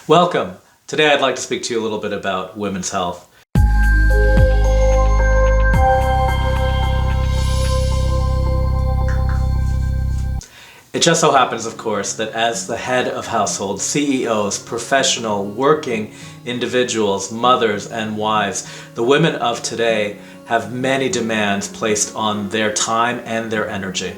Welcome. Today I'd like to speak to you a little bit about women's health. It just so happens, of course, that as the head of household, CEOs, professional, working individuals, mothers and wives, the women of today have many demands placed on their time and their energy.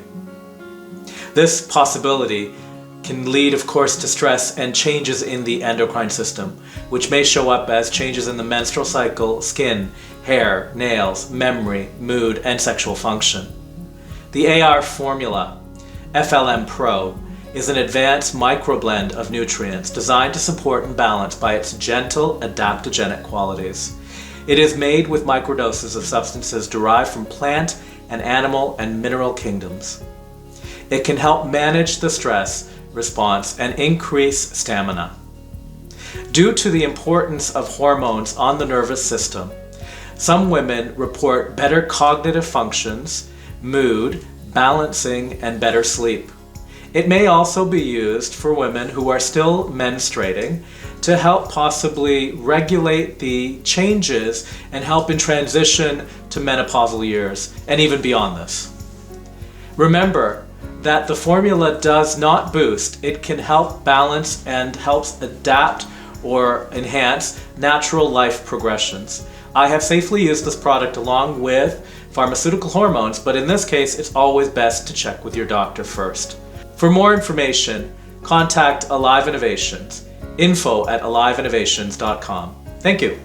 This possibility can lead, of course, to stress and changes in the endocrine system, which may show up as changes in the menstrual cycle, skin, hair, nails, memory, mood, and sexual function. The AR formula, FML Pro, is an advanced microblend of nutrients designed to support and balance by its gentle adaptogenic qualities. It is made with microdoses of substances derived from plant and animal and mineral kingdoms. It can help manage the stress response and increase stamina. Due to the importance of hormones on the nervous system, some women report better cognitive functions, mood, balancing, and better sleep. It may also be used for women who are still menstruating to help possibly regulate the changes and help in transition to menopausal years and even beyond this. Remember that the formula does not boost, it can help balance and helps adapt or enhance natural life progressions. I have safely used this product along with pharmaceutical hormones, but in this case, it's always best to check with your doctor first. For more information, contact Alive Innovations, info@aliveinnovations.com. Thank you.